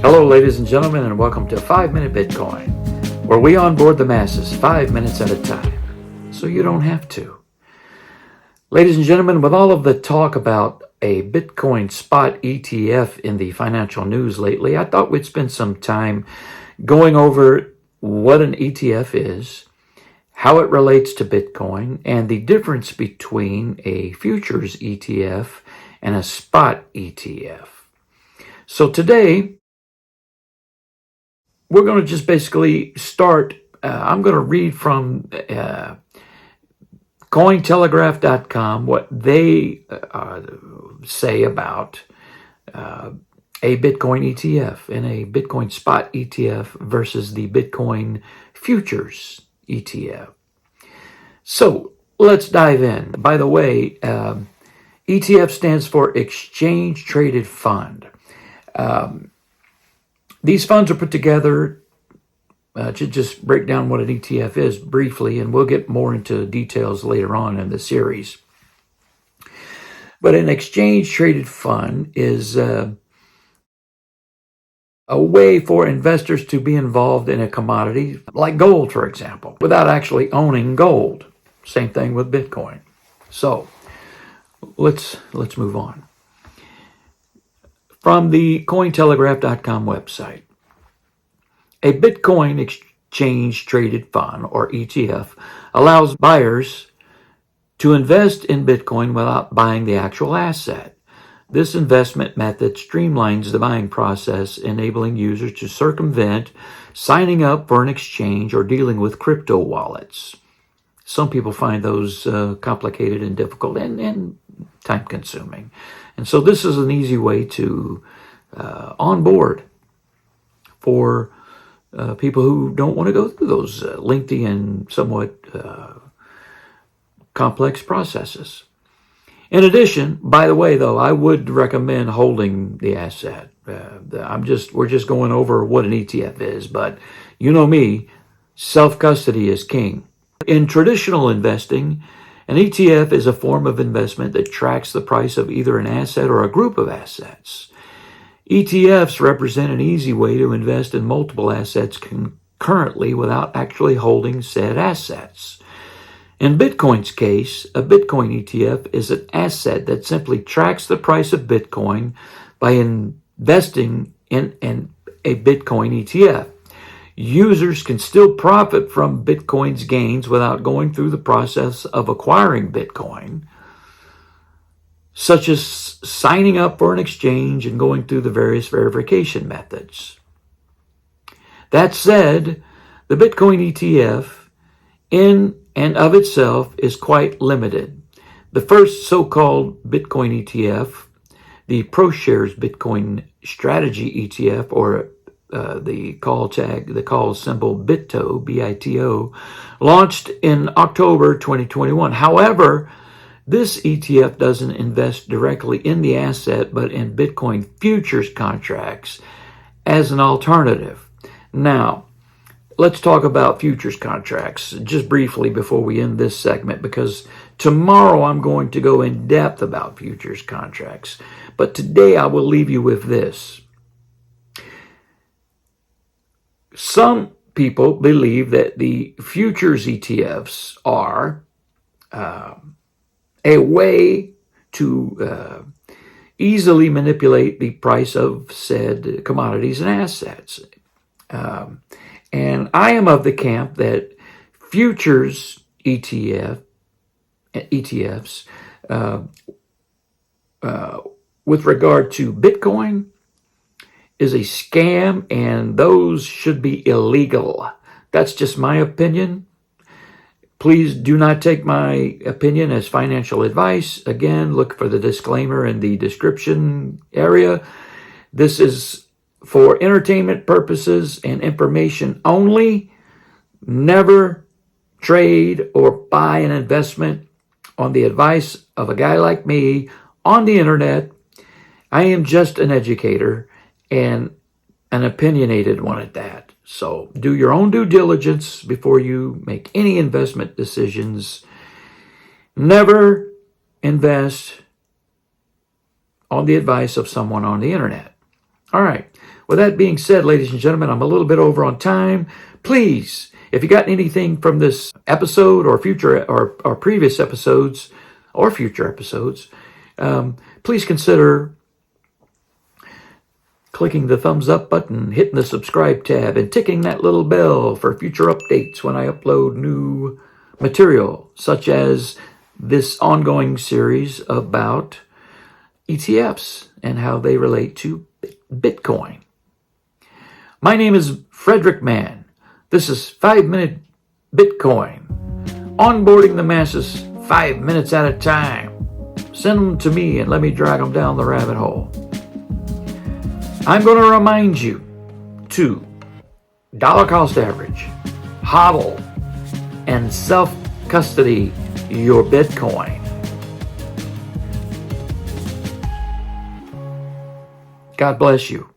Hello, ladies and gentlemen, and welcome to 5-Minute Bitcoin, where we onboard the masses 5 minutes at a time, so you don't have to. Ladies and gentlemen, with all of the talk about a Bitcoin spot ETF in the financial news lately, I thought we'd spend some time going over what an ETF is, how it relates to Bitcoin, and the difference between a futures ETF and a spot ETF. So today, we're going to just basically start. I'm going to read from Cointelegraph.com what they say about a Bitcoin ETF and a Bitcoin spot ETF versus the Bitcoin futures ETF. So let's dive in. By the way, ETF stands for Exchange Traded Fund. These funds are put together to just break down what an ETF is briefly, and we'll get more into details later on in the series. But an exchange-traded fund is a way for investors to be involved in a commodity, like gold, for example, without actually owning gold. Same thing with Bitcoin. So let's move on. From the Cointelegraph.com website, a Bitcoin exchange-traded fund, or ETF, allows buyers to invest in Bitcoin without buying the actual asset. This investment method streamlines the buying process, enabling users to circumvent signing up for an exchange or dealing with crypto wallets. Some people find those complicated and difficult and time-consuming. And so this is an easy way to onboard for people who don't want to go through those lengthy and somewhat complex processes. In addition, by the way, though, I would recommend holding the asset. We're just going over what an ETF is, but you know me, self-custody is king. In traditional investing, an ETF is a form of investment that tracks the price of either an asset or a group of assets. ETFs represent an easy way to invest in multiple assets concurrently without actually holding said assets. In Bitcoin's case, a Bitcoin ETF is an asset that simply tracks the price of Bitcoin by investing in a Bitcoin ETF. Users can still profit from Bitcoin's gains without going through the process of acquiring Bitcoin, such as signing up for an exchange and going through the various verification methods. That said, the Bitcoin ETF in and of itself is quite limited. The first so-called Bitcoin ETF, the ProShares Bitcoin Strategy ETF, or the call symbol BITO, B-I-T-O, launched in October 2021. However, this ETF doesn't invest directly in the asset, but in Bitcoin futures contracts as an alternative. Now, let's talk about futures contracts just briefly before we end this segment, because tomorrow I'm going to go in depth about futures contracts. But today I will leave you with this. Some people believe that the futures ETFs are a way to easily manipulate the price of said commodities and assets. And I am of the camp that futures ETFs, with regard to Bitcoin, is a scam, and those should be illegal. That's just my opinion. Please do not take my opinion as financial advice. Again, look for the disclaimer in the description area. This is for entertainment purposes and information only. Never trade or buy an investment on the advice of a guy like me on the internet. I am just an educator and an opinionated one at that. So do your own due diligence before you make any investment decisions. Never invest on the advice of someone on the internet. All right. With that being said, ladies and gentlemen, I'm a little bit over on time. Please, if you got anything from this episode or future or previous episodes or future episodes, please consider clicking the thumbs up button, hitting the subscribe tab, and ticking that little bell for future updates when I upload new material, such as this ongoing series about ETFs and how they relate to Bitcoin. My name is Frederick Mann. This is 5-Minute Bitcoin. Onboarding the masses 5 minutes at a time. Send them to me and let me drag them down the rabbit hole. I'm going to remind you to dollar cost average, hodl, and self-custody your Bitcoin. God bless you.